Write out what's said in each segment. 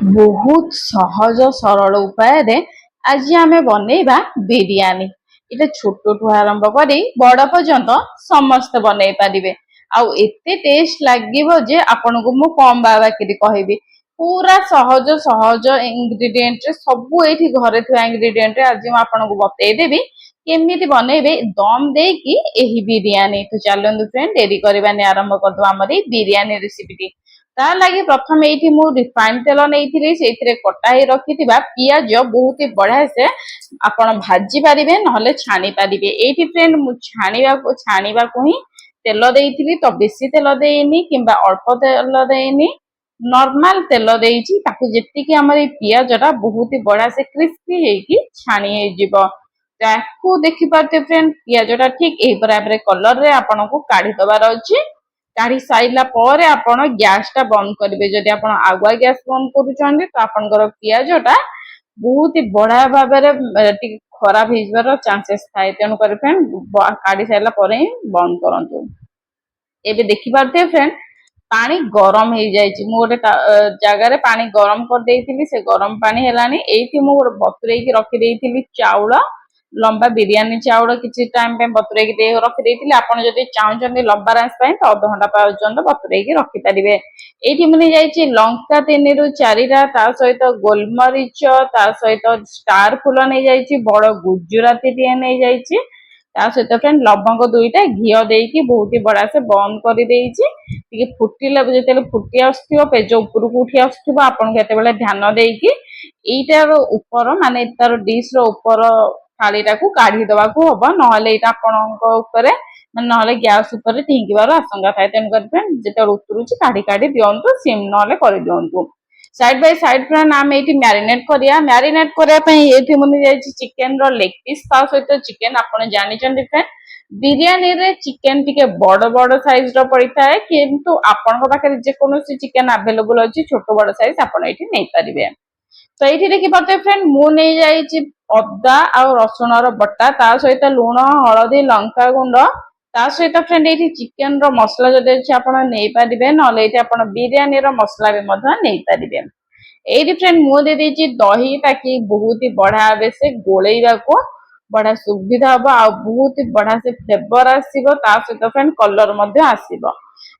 ବହୁତ ସହଜ ସରଳ ଉପାୟରେ ଆଜି ଆମେ ବନେଇବା ବିରିୟାନୀ। ଏଇଟା ଛୋଟଠୁ ଆରମ୍ଭ କରି ବଡ ପର୍ଯ୍ୟନ୍ତ ସମସ୍ତେ ବନେଇ ପାରିବେ। ଆଉ ଏତେ ଟେଷ୍ଟ ଲାଗିବ ଯେ ଆପଣଙ୍କୁ ମୁଁ କମ ବାବାକିରି କହିବି। ପୁରା ସହଜ ସହଜ ଇନଗ୍ରିଡିଏଣ୍ଟରେ ସବୁ ଏଇଠି ଘରେ ଥିବା ଇନଗ୍ରିଡିଏଣ୍ଟରେ ଆଜି ମୁଁ ଆପଣଙ୍କୁ ବତେଇଦେବି କେମିତି ବନେଇବେ ଦମ ଦେଇକି ଏହି ବିରିୟାନୀ। ତ ଚାଲନ୍ତୁ ଫ୍ରେଣ୍ଡ ଡେରି କରିବାନି, ଆରମ୍ଭ କରିଦବା ଆମର ଏଇ ବିରିୟାନୀ ରେସିପିଟି। ତା ଲାଗି ପ୍ରଥମେ ଏଇଠି ମୁଁ ରିଫାଇନ ତେଲ ନେଇଥିଲି, ସେଇଥିରେ କଟା ହେଇ ରଖିଥିବା ପିଆଜ ବହୁତ ବଢିଆ ସେ ଆପଣ ଭାଜି ପାରିବେ ନହେଲେ ଛାଣି ପାରିବେ। ଏଇଠି ଫ୍ରେଣ୍ଡ ମୁଁ ଛାଣିବାକୁ ହିଁ ତେଲ ଦେଇଥିଲି, ତ ବେଶୀ ତେଲ ଦେଇନି କିମ୍ବା ଅଳ୍ପ ତେଲ ଦେଇନି, ନର୍ମାଲ ତେଲ ଦେଇଛି। ତାକୁ ଯେତିକି ଆମର ଏଇ ପିଆଜ ଟା ବହୁତ ବଢିଆ ସେ କ୍ରିସ୍ପି ହେଇକି ଛାଣି ହେଇଯିବ। ତାକୁ ଦେଖିପାରୁଥିବେ ଫ୍ରେଣ୍ଡ, ପିଆଜ ଟା ଠିକ ଏହି ଭାବରେ କଲରରେ ଆପଣଙ୍କୁ କାଢିଦବାର ଅଛି। କାଢି ସାରିଲା ପରେ ଆପଣ ଗ୍ୟାସ ଟା ବନ୍ଦ କରିବେ। ଯଦି ଆପଣ ଆଗୁଆ ଗ୍ୟାସ ବନ୍ଦ କରୁଛନ୍ତି ତ ଆପଣଙ୍କର ପିଆଜ ଟା ବହୁତ ବଢିଆ ଭାବରେ ଟିକେ ଖରାପ ହେଇଯିବାର ଚାନ୍ସେସ୍ ଥାଏ। ତେଣୁ କରି ଫ୍ରେଣ୍ଡ କାଢି ସାରିଲା ପରେ ହିଁ ବନ୍ଦ କରନ୍ତୁ। ଏବେ ଦେଖିପାରୁଥିବେ ଫ୍ରେଣ୍ଡ ପାଣି ଗରମ ହେଇଯାଇଛି। ମୁଁ ଗୋଟେ ଜାଗାରେ ପାଣି ଗରମ କରିଦେଇଥିଲି, ସେ ଗରମ ପାଣି ହେଲାଣି। ଏଇଠି ମୁଁ ଗୋଟେ ବତୁରେଇକି ରଖିଦେଇଥିଲି ଚାଉଳ, ଲମ୍ବା ବିରିୟାନୀ ଚାଉଳ କିଛି ଟାଇମ ପାଇଁ ବତୁରେଇକି ରଖିଦେଇଥିଲି। ଆପଣ ଯଦି ଚାହୁଁଛନ୍ତି ଲମ୍ବା ରାଇସ୍ ପାଇଁ ତ ଅଧଘଣ୍ଟା ପର୍ଯ୍ୟନ୍ତ ବତୁରେଇକି ରଖିପାରିବେ। ଏଇଠି ମୁଁ ନେଇଯାଇଛି ଲଙ୍କା 3 ରୁ 4ଟା, ତା ସହିତ ଗୋଲମରିଚ, ତା ସହିତ ଷ୍ଟାର ଫୁଲ ନେଇଯାଇଛି, ବଡ ଗୁଜୁରାତି ଟିଏ ନେଇଯାଇଛି, ତା ସହିତ ଫ୍ରେଣ୍ଡ ଲବଙ୍ଗ 2ଟା ଘିଅ ଦେଇକି ବହୁତ ବଢିଆ ସେ ବନ୍ଦ କରିଦେଇଛି। ଟିକେ ଫୁଟିଲା, ଯେତେବେଳେ ଫୁଟି ଆସୁଥିବ, ପେଜ ଉପରକୁ ଉଠି ଆସୁଥିବ, ଆପଣଙ୍କୁ କେତେବେଳେ ଧ୍ୟାନ ଦେଇକି ଏଇଟାର ଉପର ମାନେ ତାର ଡିଶ ର ଉପର ଥାଳିଟାକୁ କାଢି ଦବାକୁ ହବ, ନହେଲେ ଏଇଟା ଆପଣଙ୍କ ଉପରେ ନହେଲେ ଗ୍ୟାସ ଉପରେ ଢିଙ୍କିବାର ଆଶଙ୍କା ଥାଏ। ତେଣୁକରି ଯେତେବେଳେ ଉତରୁଛି କାଢି କାଢି ଦିଅନ୍ତୁ, ସିମ୍ ନହେଲେ କରିଦିଅନ୍ତୁ। ସାଇଡ ବାଇ ସାଇଡ ଫ୍ରେଣ୍ଡ ଆମେ ଏଇଠି ମ୍ୟାରିନେଟ କରିବା। ମ୍ୟାରିନେଟ କରିବା ପାଇଁ ଏଇଠି ମୁଁ ନେଇଯାଇଛି ଚିକେନ ର ଲେଗ ପିସ୍, ତା ସହିତ ଚିକେନ ଆପଣ ଜାଣିଛନ୍ତି ଫ୍ରେଣ୍ଡ ବିରିୟାନୀରେ ଚିକେନ ଟିକେ ବଡ ବଡ ସାଇଜ ର ପଡିଥାଏ, କିନ୍ତୁ ଆପଣଙ୍କ ପାଖରେ ଯେକୌଣସି ଚିକେନ ଆଭେଲେବୁଲ ଅଛି ଛୋଟ ବଡ ସାଇଜ ଆପଣ ଏଇଠି ନେଇପାରିବେ। ତ ଏଇଠି ଦେଖିପାରୁଥିବେ ଫ୍ରେଣ୍ଡ ମୁଁ ନେଇଯାଇଛି ଅଦା ଆଉ ରସୁଣର ବଟା, ତା ସହିତ ଲୁଣ, ହଳଦୀ, ଲଙ୍କା ଗୁଣ୍ଡ, ତା ସହିତ ଫ୍ରେଣ୍ଡ ଏଇଠି ଚିକେନ ର ମସଲା ଯଦି ଅଛି ଆପଣ ନେଇପାରିବେ, ନହେଲେ ଏଇଠି ଆପଣ ବିରିୟାନୀର ମସଲା ବି ମଧ୍ୟ ନେଇପାରିବେ। ଏଇଠି ଫ୍ରେଣ୍ଡ ମୁଁ ଦେଇଦେଇଛି ଦହି, ତାକି ବହୁତ ବଢିଆ ଭାବେ ସେ ଗୋଳେଇବାକୁ ବଢିଆ ସୁବିଧା ହବ, ଆଉ ବହୁତ ବଢିଆ ସେ ଫ୍ଲେଭର ଆସିବ, ତା ସହିତ ଫ୍ରେଣ୍ଡ କଲର ମଧ୍ୟ ଆସିବ।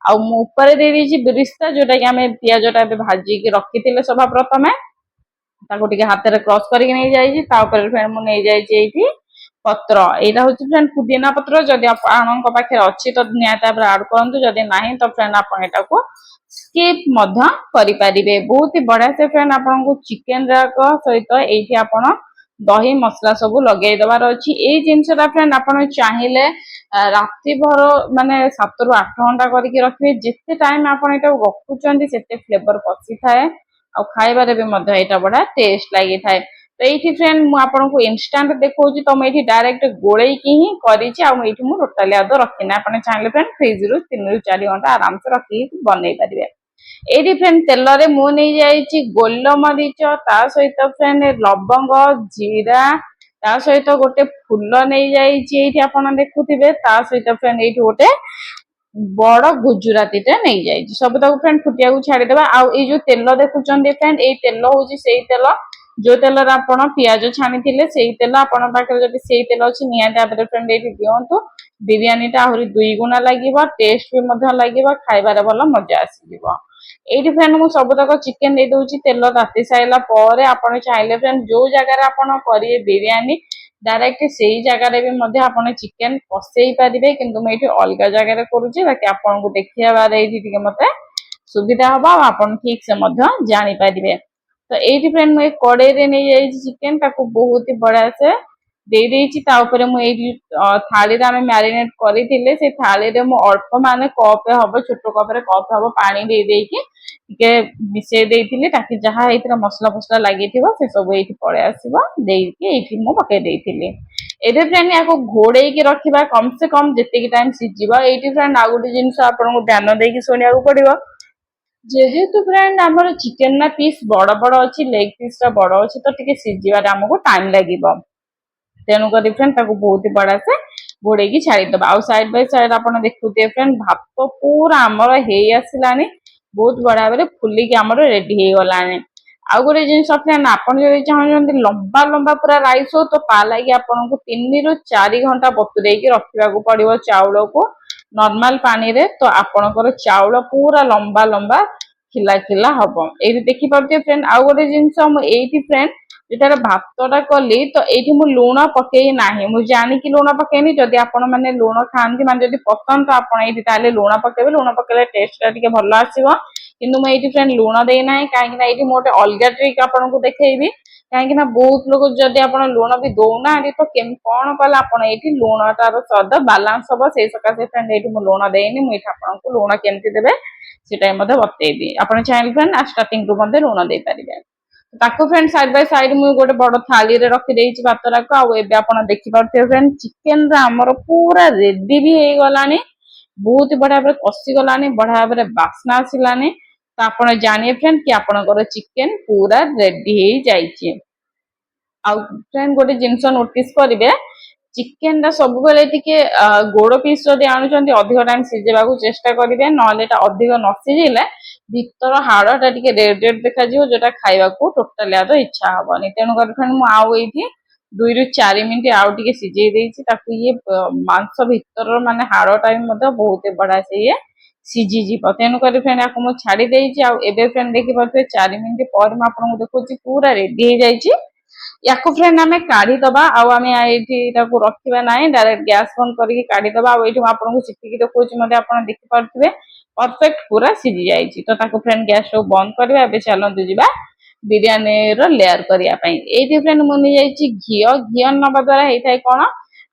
ଆଉ ମୁଁ ଉପରେ ଦେଇଦେଇଛି ବିରିସ୍ତା, ଯୋଉଟା କି ଆମେ ପିଆଜ ଟା ଏବେ ଭାଜିକି ରଖିଥିଲେ ସଭା ପ୍ରଥମେ, ତାକୁ ଟିକେ ହାତରେ କ୍ରସ କରିକି ନେଇଯାଇଛି। ତା ଉପରେ ଫ୍ରେଣ୍ଡ ମୁଁ ନେଇଯାଇଛି ଏଇଠି ପତ୍ର, ଏଇଟା ହଉଛି ଫ୍ରେଣ୍ଡ ପୁଦିନା ପତ୍ର। ଯଦି ଆପଣଙ୍କ ପାଖରେ ଅଛି ତ ନିହାତି ଭାବରେ ଆଡ କରନ୍ତୁ, ଯଦି ନାହିଁ ତ ଫ୍ରେଣ୍ଡ ଆପଣ ଏଟାକୁ ସ୍କିପ ମଧ୍ୟ କରିପାରିବେ। ବହୁତ ବଢିଆ ସେ ଫ୍ରେଣ୍ଡ ଆପଣଙ୍କୁ ଚିକେନ ଯାକ ସହିତ ଏଇଠି ଆପଣ ଦହି ମସଲା ସବୁ ଲଗେଇ ଦବାର ଅଛି। ଏଇ ଜିନିଷଟା ଫ୍ରେଣ୍ଡ ଆପଣ ଚାହିଁଲେ ରାତି ଭର ମାନେ 7 ରୁ 8 ଘଣ୍ଟା କରିକି ରଖିବେ। ଯେତେ ଟାଇମ ଆପଣ ଏଟାକୁ ରଖୁଛନ୍ତି ସେତେ ଫ୍ଲେଭର ପଶିଥାଏ, ଆଉ ଖାଇବାରେ ବି ମଧ୍ୟ ଏଇଟା ବଢିଆ ଟେଷ୍ଟ ଲାଗିଥାଏ। ତ ଏଇଠି ଫ୍ରେଣ୍ଡ ମୁଁ ଆପଣଙ୍କୁ ଇନଷ୍ଟାଣ୍ଟ ଦେଖଉଛି, ତ ମୁଁ ଏଇଠି ଡାଇରେକ୍ଟ ଗୋଳେଇକି ହିଁ କରିଛି, ଆଉ ଏଇଠି ମୁଁ ଟୋଟାଲି ଆଦ ରଖିନି। ଆପଣ ଚାହିଁଲେ ଫ୍ରେଣ୍ଡ ଫ୍ରିଜ ରୁ 3 ରୁ 4 ଘଣ୍ଟା ଆରାମସେ ରଖିକି ବନେଇ ପାରିବେ। ଏଇଠି ଫ୍ରେଣ୍ଡ ତେଲରେ ମୁଁ ନେଇଯାଇଛି ଗୋଲମରିଚ, ତା ସହିତ ଫ୍ରେଣ୍ଡ ଲବଙ୍ଗ, ଜିରା, ତା ସହିତ ଗୋଟେ ଫୁଲ ନେଇଯାଇଛି ଏଇଠି ଆପଣ ଦେଖୁଥିବେ, ତା ସହିତ ଫ୍ରେଣ୍ଡ ଏଇଠି ଗୋଟେ ବଡ ଗୁଜୁରାତିଟେ ନେଇଯାଇଛି। ସବୁ ତାକୁ ଫ୍ରେଣ୍ଡ ଫୁଟିବାକୁ ଛାଡିଦବା। ଆଉ ଏଇ ଯୋଉ ତେଲ ଦେଖୁଛନ୍ତି ଫ୍ରେଣ୍ଡ, ଏଇ ତେଲ ହଉଛି ସେଇ ତେଲ ଯୋଉ ତେଲରେ ଆପଣ ପିଆଜ ଛାଣିଥିଲେ, ସେଇ ତେଲ ଆପଣଙ୍କ ପାଖରେ ଯଦି ସେଇ ତେଲ ଅଛି ନିହାତି ଭାବରେ ଫ୍ରେଣ୍ଡ ଏଇଠି ଦିଅନ୍ତୁ। ବିରିୟାନୀ ଟା ଆହୁରି 2 ଗୁଣା ଲାଗିବ, ଟେଷ୍ଟ ବି ମଧ୍ୟ ଲାଗିବ, ଖାଇବାରେ ଭଲ ମଜା ଆସିଯିବ। ଏଇଠି ଫ୍ରେଣ୍ଡ ମୁଁ ସବୁତକ ଚିକେନ ଦେଇ ଦଉଛି। ତେଲ ତାତି ସାରିଲା ପରେ ଆପଣ ଚାହିଁଲେ ଫ୍ରେଣ୍ଡ ଯୋଉ ଜାଗାରେ ଆପଣ କରିବେ ବିରିୟାନୀ ଡାଇରେକ୍ଟ ସେଇ ଜାଗାରେ ବି ମଧ୍ୟ ଆପଣ ଚିକେନ କଷେଇ ପାରିବେ, କିନ୍ତୁ ମୁଁ ଏଇଠି ଅଲଗା ଜାଗାରେ କରୁଛି, ବାକି ଆପଣଙ୍କୁ ଦେଖେଇବାରେ ଏଇଠି ଟିକେ ମତେ ସୁବିଧା ହବ, ଆଉ ଆପଣ ଠିକ ସେ ମଧ୍ୟ ଜାଣିପାରିବେ। ତ ଏଇଠି ଫ୍ରେଣ୍ଡ ମୁଁ ଏଇ କଡେଇରେ ନେଇଯାଇଛି ଚିକେନ, ତାକୁ ବହୁତ ବଢିଆ ସେ ଦେଇଦେଇଛି। ତା ଉପରେ ମୁଁ ଏଇଠି ଥାଳିରେ ଆମେ ମ୍ୟାରିନେଟ କରିଥିଲେ, ସେଇ ଥାଳିରେ ମୁଁ ଅଳ୍ପ ମାନେ କପେ ହବ, ଛୋଟ କପରେ କପେ ହବ ପାଣି ଦେଇଦେଇକି ଟିକେ ମିଶେଇ ଦେଇଥିଲି, ତାକି ଯାହା ଏଇଥିରେ ମସଲା ଫସଲା ଲାଗିଥିବ ସେ ସବୁ ଏଇଠି ପଳେଇ ଆସିବ, ଦେଇକି ଏଇଠି ମୁଁ ପକେଇ ଦେଇଥିଲି। ଏବେ ଫ୍ରେଣ୍ଡ ୟାକୁ ଘୋଡେଇକି ରଖିବା କମ ସେ କମ ଯେତିକି ଟାଇମ ସିଝିବ। ଏଇଠି ଫ୍ରେଣ୍ଡ ଆଉ ଗୋଟେ ଜିନିଷ ଆପଣଙ୍କୁ ଧ୍ୟାନ ଦେଇକି ଶୁଣିବାକୁ ପଡିବ, ଯେହେତୁ ଫ୍ରେଣ୍ଡ ଆମର ଚିକେନ ନା ପିସ୍ ବଡ ବଡ ଅଛି, ଲେଗ ପିସ୍ ଟା ବଡ ଅଛି, ତ ଟିକେ ସିଝିବାରେ ଆମକୁ ଟାଇମ ଲାଗିବ। ତେଣୁକରି ଫ୍ରେଣ୍ଡ ତାକୁ ବହୁତ ବଢିଆ ସେ ଘୋଡେଇକି ଛାଡିଦବା। ଆଉ ସାଇଡ ବାଇ ସାଇଡ ଆପଣ ଦେଖୁଥିବେ ଫ୍ରେଣ୍ଡ ଭାତ ପୁରା ଆମର ହେଇ ଆସିଲାଣି, ବହୁତ ବଢିଆ ଭାବରେ ଫୁଲିକି ଆମର ରେଡି ହେଇଗଲାଣି। ଆଉ ଗୋଟେ ଜିନିଷ फ्रेंड ଆପଣ ଯଦି ଚାହୁଁଛନ୍ତି ଲମ୍ବା ଲମ୍ବା ପୁରା ରାଇସ୍ हो तो ତା ଲାଗି ଆପଣଙ୍କୁ 3 ରୁ 4 ଘଣ୍ଟା ବତୁରେଇକି ରଖିବାକୁ ପଡିବ ଚାଉଳକୁ ନର୍ମାଲ ପାଣିରେ ତ ଆପଣଙ୍କର ଚାଉଳ ପୁରା ଲମ୍ବା ଲମ୍ବା ଖିଲା ଖିଲା ହବ। ଏଇଠି ଦେଖିପାରୁଥିବେ फ्रेंड ଆଉ ଗୋଟେ ଜିନିଷ ମୁଁ ଏଇଠି फ्रेंड ଯେତେବେଳେ ଭାତଟା କଲି ତ ଏଇଠି ମୁଁ ଲୁଣ ପକେଇ ନାହିଁ ମୁଁ ଜାଣିକି ଲୁଣ ପକେଇନି ଯଦି ଆପଣ ମାନେ ଲୁଣ ଖାଆନ୍ତି ମାନେ ଯଦି ପସନ୍ଦ ତ ଆପଣ ଏଇଠି ତାହେଲେ ଲୁଣ ପକେଇବେ ଲୁଣ ପକେଇଲେ ଟେଷ୍ଟଟା ଟିକେ ଭଲ ଆସିବ କିନ୍ତୁ ମୁଁ ଏଇଠି फ्रेंड ଲୁଣ ଦେଇନାହିଁ କାହିଁକି ନା ଏଇଠି ମୁଁ ଗୋଟେ ଅଲଗା ଟ୍ରିକ୍ ଆପଣଙ୍କୁ ଦେଖେଇବି କାହିଁକି ନା ବହୁତ ଲୋକ ଯଦି ଆପଣ ଲୁଣ ବି ଦଉନାହାନ୍ତି ତ କଣ କଲେ ଆପଣ ଏଇଠି ଲୁଣଟାର ସ୍ୱାଦ ବାଲାନ୍ସ ହବ ସେଇ ସକାଶେ फ्रेंड ଏଇଠି ମୁଁ ଲୁଣ ଦେଇନି ମୁଁ ଏଇଠି ଆପଣଙ୍କୁ ଲୁଣ କେମିତି ଦେବେ ସେଟା ମଧ୍ୟ ବତେଇବି ଆପଣ ଚାହିଁଲେ फ्रेंड ଷ୍ଟାର୍ଟିଂରୁ ମଧ୍ୟ ଲୁଣ ଦେଇପାରିବେ। ତାକୁ फ्रेंड ସାइड बाय साइड ମୁଁ ଗୋଟେ ବଡ ଥାଳିରେ ରଖିଦେଇଛି ଭାତଟାକୁ ଆଉ ଏବେ ଆପଣ ଦେଖିପାରୁଥିବେ फ्रेंड ଚିକେନଟା ଆମର ପୁରା ରେଡି ବି ହେଇଗଲାଣି ବହୁତ ବଢିଆ ଭାବରେ କଷିଗଲାଣି ବଢିଆ ଭାବରେ ବାସ୍ନା ଆସିଲାଣି ତ ଆପଣ ଜାଣିବେ फ्रेंड କି ଆପଣଙ୍କର ଚିକେନ ପୁରା ରେଡି ହେଇଯାଇଛି। ଆଉ फ्रेंड ଗୋଟେ ଜିନିଷ ନୋଟିସ କରିବେ ଚିକେନଟା ସବୁବେଳେ ଟିକେ ଗୋଡ ପିସ୍ ଯଦି ଆଣୁଛନ୍ତି ଅଧିକ ଟାଇମ ସିଝେଇବାକୁ ଚେଷ୍ଟା କରିବେ ନହେଲେ ଏଟା ଅଧିକ ନ ସିଝିଲେ ଭିତର ହାଡଟା ଟିକେ ରେଡ ରେଡ ଦେଖାଯିବ ଯୋଉଟା ଖାଇବାକୁ ଟୋଟାଲି ଆଦ ଇଚ୍ଛା ହବନି ତେଣୁ କରି फ्रेंड ମୁଁ ଆଉ ଏଇଠି 2 ରୁ 4 ମିନିଟ ଆଉ ଟିକେ ସିଝେଇ ଦେଇଛି ତାକୁ ଇଏ ମାଂସ ଭିତରର ମାନେ ହାଡଟା ବି ମଧ୍ୟ ବହୁତ ବଢିଆ ସେ ଇଏ ସିଝିଯିବ ତେଣୁ କରି फ्रेंड ଆକୁ ମୁଁ ଛାଡି ଦେଇଛି ଆଉ ଏବେ फ्रेंड ଦେଖିପାରୁଥିବେ 4 ମିନିଟ ପରେ ମୁଁ ଆପଣଙ୍କୁ ଦେଖୁଛି ପୁରା ରେଡି ହେଇଯାଇଛି। ୟାକୁ फ्रेंड ଆମେ କାଢିଦବା ଆଉ ଆମେ ଏଇଠି ଏଟାକୁ ରଖିବା ନାହିଁ ଡାଇରେକ୍ଟ ଗ୍ୟାସ୍ ବନ୍ଦ କରିକି କାଢିଦବା ଆଉ ଏଇଠି ମୁଁ ଆପଣଙ୍କୁ ଚିପିକି ଦେଖଉଛି ମଧ୍ୟ ଆପଣ ଦେଖିପାରୁଥିବେ परफेक्ट पूरा सिझी जाइए तो ताको फ्रेंड गैस स्टोव बंद करवा एबे चलନ୍ତୁ ଯିବା बिरयानी रो लेयर करिया पई एठी फ्रेंड मुनि जाइछि घियो घियो नबा द्वारा हेइथाय कोन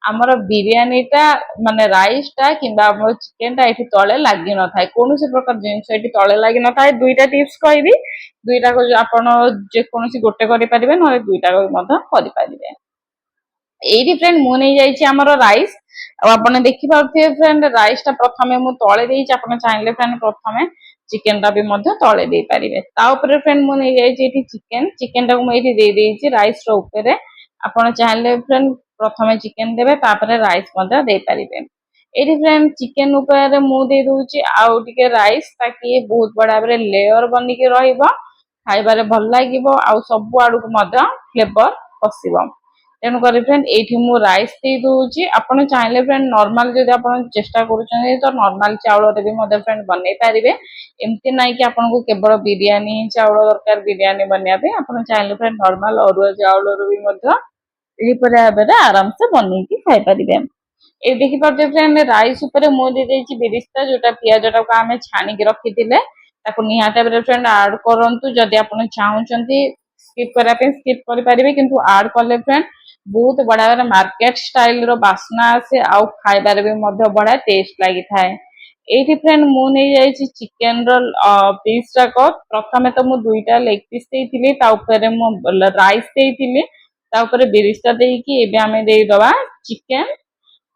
हमर बिरयानीटा माने राइसटा किबा हमर चिकेनटा एठी तळे लागि न थाय कोनोसी प्रकार जिंस एठी तळे लागि न थाय दुईटा टिप्स कहबी दुईटा को आपण जे कोनोसी गोटे करि परिबे न दुईटा को मध करि परिबे एठी फ्रेंड मु नै जाइछि हमर राइस अब आपण देखि पाउथिबे फ्रेंड राइसटा प्रथमे मु तळे देइछि आपण चाहिले फ्रेंड प्रथमे चिकेनटा भी मध्य तळे देइ परिबे ता ऊपर फ्रेंड मु नै जाइछि एठी चिकेनटा को मु एठी देइ देइछि राइस रो ऊपर आपण चाहिले फ्रेंड प्रथमे चिकेन देबे तापर राइस मध्य देइ परिबे एठी फ्रेंड चिकेन ऊपर मु देइ दोछि आउ टिके राइस ताकि बहुत बडा बरे लेयर बनि के रहइबो खाइबारे भल लागिबो आउ सब आडू को मध्य फ्लेवर पसिबो तेणु करी फ्रेंड एठी मु राइस दे दोछि आपण चाहिले फ्रेंड नॉर्मल जदि आपण चेष्टा करूछन तो नॉर्मल चावल रे भी मदर फ्रेंड बनै पारिबे एमति नै कि आपण को केवल बिरयानी चावल दरकार बिरयानी बनिया पे आपण चाहिले फ्रेंड नॉर्मल अरुआ चावल रो भी मध्य एही परे आबेरे आराम से बनै कि खाइ पारिबे ए देखि पाते फ्रेंड राइस ऊपर मु दे देछि बिरिस्ता जोटा पियाजटा को आमे छानी के रखिथिले ताको निहाते बरे फ्रेंड ऐड करंतु जदि आपण चाहुचंती स्किप करा पे स्किप करि पारिबे किंतु ऐड करले फ्रेंड बहुत बड़ा मार्केट स्टाइल रो बास्ना आसे आउ खाइबार भी मध्य बड़ा टेस्ट लागि थाए एठी फ्रेंड मु नै जाइछि चिकेन रो पीस जाको प्रथमे तो मु दुईटा लेग पीस देइथिली ता ऊपर मु राइस देइथिली ता ऊपर बिरिस्ता देइकी एबे हमें देइ दवा चिकेन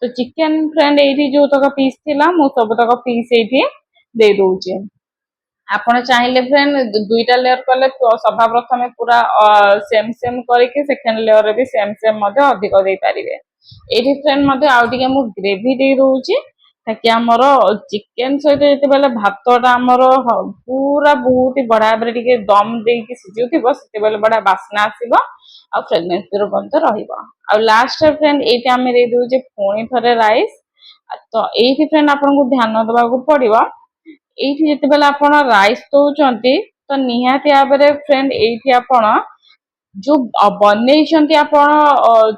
तो चिकेन फ्रेंड एठी जो तक पीस थिला मु सब तक पीस एठी देइ दोउछि आपण चाहिले फ्रेंड दुईटा लेयर कले सभा प्रथमे पूरा सेम सेम करके सेकेंड लेयर रे भी सेम सेम मध्य अधिक देइ पारिबे एठी फ्रेंड मध्य आउ टिके मु ग्रेवी देइ दोउछि ताकि हमरो चिकेन सहित जेते बेले भातटा हमरो पूरा बहुत ही बड़ा बरे टिके दम देइकी सिजुथिबो सेते बेले बड़ा बास्ना आसीबो आ फ्रेगनेंस रो बंद रहिबो आ लास्ट फ्रेंड एठी हमें देइ दोउछि फोणी थरे राइस तो एठी फ्रेंड आपन को ध्यान दबा को पड़िबो एठी जेते बेले आपण राइस दोउचंती तो निहाती आबरे फ्रेंड एठी आपण जो बनेइछंती आपण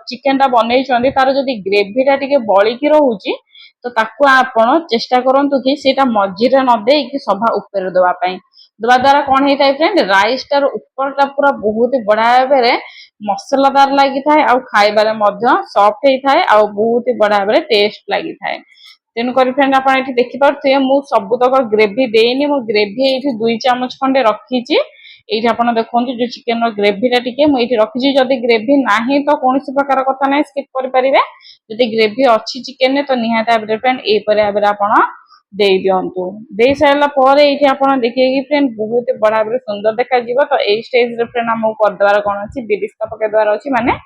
चिकेन टा बनेइछंती तार जदी ग्रेवी टा टिके बळी की रहउची तो ताकू आपण चेष्टा करंतु कि सेटा मझिरे न देई कि सभा ऊपर दवा पई दवा द्वारा कोन हेताय फ्रेंड राइस टार ऊपर टा पूरा बहुत बड़ा बेरे मसलादार लागि थाए आ खाइबारे मध्य सॉफ्ट हेताय आ बहुत बड़ा बेरे टेस्ट लागि थाए तेणु करी फ्रेंड आपण एठी देखि पारथि मु सब तक ग्रेवी देइनी मु ग्रेवी एठी 2 चामच खंडे रखीची एठी आपण देखंतु जो चिकेन रो ग्रेवी टा टिके मु एठी रखीची जदी ग्रेवी नाही तो कोनसी प्रकार कथा नै स्किप करि परिबे जदी ग्रेवी अछि चिकेन ने तो निहाता फ्रेंड ए परे आबरे आपण देइ दियंतु देइ साइला परे एठी आपण देखिए कि फ्रेंड बहुत बड़ा बड़े सुंदर देखा जीवो तो ए स्टेज रे फ्रेंड हम कर दवार कोन अछि बिरिस्ता पके दवार अछि माने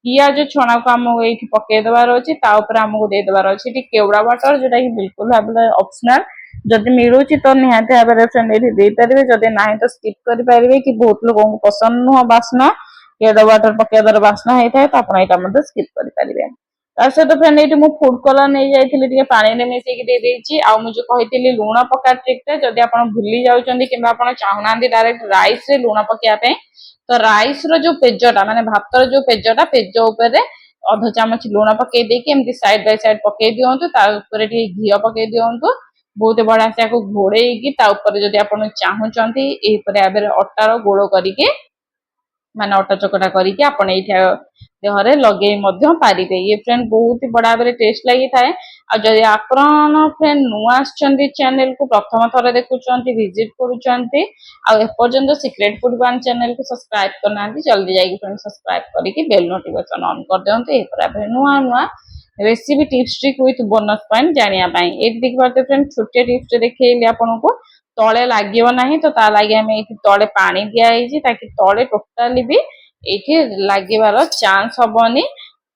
पियाज छणा को हम एठी पके दवार अछि ता ऊपर हमको दे दवार अछि टी केवड़ा वाटर जेटा कि बिल्कुल भाबले ऑप्शनल जदि मिलूची तो निहाती भाव फ्रेंड ये ଦେଇପାରିବେ जदि ନାହିଁ तो स्किप କରିପାରିବେ कि बहुत लोगों को पसंद नुह बास्ना केड वाटर पकेଇବା ଦ୍ୱାରା ବାସ୍ନା ହେଇଥାଏ ତ ଆପଣ ଏଇଟା ମଧ୍ୟ ସ୍କିପ୍ କରିପାରିବେ। ତା ସହିତ ଫ୍ରେଣ୍ଡ ଏଇଠି ମୁଁ ଫୁଡ୍ କଲର ନେଇ ଯାଇଥିଲି ଟିକେ ପାଣିରେ ମିଶେଇକି ଦେଇଦେଇଛି ଆଉ ମୁଁ ଯୋଉ କହିଥିଲି ଲୁଣ ପକା ଟ୍ରିକ୍ଟା ଯଦି ଆପଣ ଭୁଲି ଯାଉଛନ୍ତି କିମ୍ବା ଆପଣ ଚାହୁଁନାହାନ୍ତି ଡାଇରେକ୍ଟ ରାଇସ୍ରେ ଲୁଣ ପକେଇବା ପାଇଁ ତ ରାଇସ୍ର ଯୋଉ ପେଜଟା ମାନେ ଭାତର ଯୋଉ ପେଜଟା ପେଜ ଉପରେ ଅଧ ଚାମଚ ଲୁଣ ପକେଇ ଦେଇକି ଏମିତି ସାଇଡ୍ ବାଇ ସାଇଡ୍ ପକେଇ ଦିଅନ୍ତୁ ତା ଉପରେ ଟିକେ ଘିଅ ପକେଇ ଦିଅନ୍ତୁ ବହୁତ ବଢିଆ ସେ ଆକୁ ଘୋଡେଇକି ତା ଉପରେ ଯଦି ଆପଣ ଚାହୁଁଛନ୍ତି ଏହିପରି ଭାବରେ ଅଟାର ଗୋଳ କରିକି ମାନେ ଅଟା ଚକଟା କରିକି ଆପଣ ଏଇଠି ଦେହରେ ଲଗେଇ ମଧ୍ୟ ପାରିବେ। ଇଏ ଫ୍ରେଣ୍ଡ ବହୁତ ବଢିଆ ଭାବରେ ଟେଷ୍ଟ ଲାଗିଥାଏ। ଆଉ ଯଦି ଆପଣ ଫ୍ରେଣ୍ଡ ନୂଆ ଆସିଛନ୍ତି ଚ୍ୟାନେଲକୁ ପ୍ରଥମ ଥର ଦେଖୁଛନ୍ତି ଭିଜିଟ କରୁଛନ୍ତି ଆଉ ଏପର୍ଯ୍ୟନ୍ତ ସିକ୍ରେଟ ଫୁଡ ୱାନ୍ ଚ୍ୟାନେଲକୁ ସବସ୍କ୍ରାଇବ କରିନାହାନ୍ତି ଜଲ୍ଦି ଯାଇକି ଫ୍ରେଣ୍ଡ ସବସ୍କ୍ରାଇବ କରିକି ବେଲ୍ ନୋଟିଫିକେସନ ଅନ୍ କରିଦିଅନ୍ତୁ ଏହିପରି ଭାବରେ ନୂଆ ନୂଆ recipe tips trick with bonus point जानिया पाई एठी देखिपारते फ्रेंड छोटे टिप्स देखैली आपनको तळे लागियो नाही तो ता लागि हम एठी तळे पानी दिया हेची ताकि तळे टोटाली भी एठी लागिबार चांस हबनी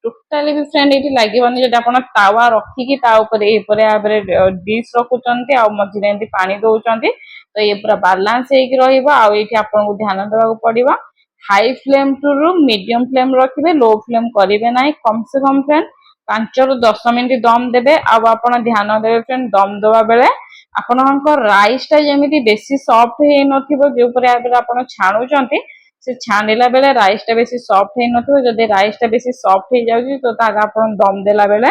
टोटाली भी फ्रेंड एठी लागिबनी जदि आपण तावा रखिकी ता ऊपर ए परे आबरे डिश रखुचंती आ मझिरे एंती पानी दउचंती तो ये पूरा बैलेंस हेकी रहिबो आ एठी आपनको ध्यान देबाक पड़िबो high flame to medium flame रखिबे लो फ्लेम करिवे नाही कम से कम फ्रेंड 5 ରୁ 10 ମିନିଟ୍ ଦମ ଦେବେ ଆଉ ଆପଣ ଧ୍ୟାନ ଦେବେ फ्रेंड ଦମ ଦେବା ବେଳେ ଆପଣଙ୍କ ରାଇସ୍ ଟା ଯେମିତି ବେଶୀ ସଫ୍ଟ ହେଇନଥିବ ଯୋଉ ଉପରେ ଆପଣ ଛାଣୁଛନ୍ତି ସେ ଛାଣିଲା ବେଳେ ରାଇସ୍ ଟା ବେଶୀ ସଫ୍ଟ ହେଇନଥିବ ଯଦି ରାଇସ୍ ଟା ବେଶୀ ସଫ୍ଟ ହେଇଯାଉଛି ତ ତାକୁ ଆପଣ ଦମ ଦେଲା ବେଳେ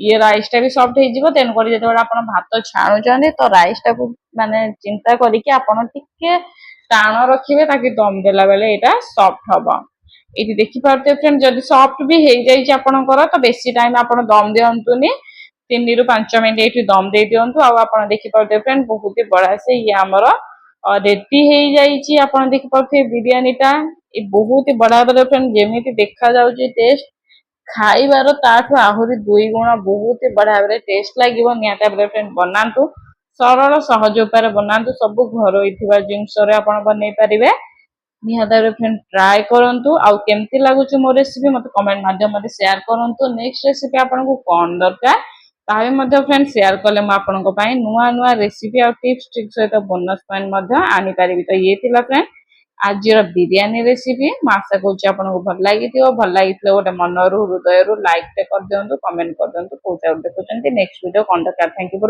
ଇଏ ରାଇସ୍ ଟା ବି ସଫ୍ଟ ହେଇଯିବ ତେଣୁ କରି ଯେତେବେଳେ ଆପଣ ଭାତ ଛାଣୁଛନ୍ତି ତ ରାଇସ୍ ଟାକୁ ମାନେ ଚିନ୍ତା କରିକି ଆପଣ ଟିକେ ଟାଣ ରଖିବେ ତାକି ଦମ ଦେଲା ବେଳେ ଏଇଟା ସଫ୍ଟ ହବ। ଏଠି ଦେଖିପାରୁଥିବେ फ्रेंड जदि सॉफ्ट भी हो जाइए आपनकर तो बेसी टाइम आप दम दिंतुनि 3 ରୁ 5 मिनट ये दम दे दिंतु आप देखिपे फ्रेंड बहुत ही बढ़िया से ये आमर रेडी हो जाइए आप देखिपे बिरियानीटा ये बहुत ही बढ़िया भाव फ्रेंड जमी देखा जाऊँगी टेस्ट खाइबार ताठू आहरी 2 गुण बहुत ही बढ़िया भाव टेस्ट लगे निहाती भाव फ्रेंड बनातु सरल सहज उपाय बनातु सब घर जिनस आप बनई पारे निहाती भाव फ्रेंड ट्राए करंतु आउ केमती लागुची मो रेसिपी मते कमेंट माध्यम रे शेयर करंतु नेक्स्ट रेसिपी आपनको कोन दरकार ताहे मध्ये फ्रेंड शेयर कले म आपनको पई नुवा नुवा रेसिपी आ टिप्स ट्रिक सहित बोनस पॉइंट मध्ये आनी पारिबी तो ये थिला फ्रेंड आजिर बिरयानी रेसिपी म आशा करूची आपनको भल लागिथियो गोटे मनरु हृदय रु लाइक ते कर दियंतु कमेंट कर दियंतु कोटा देखुचंती नेक्स्ट वीडियो कोन दरकार थैंक यू।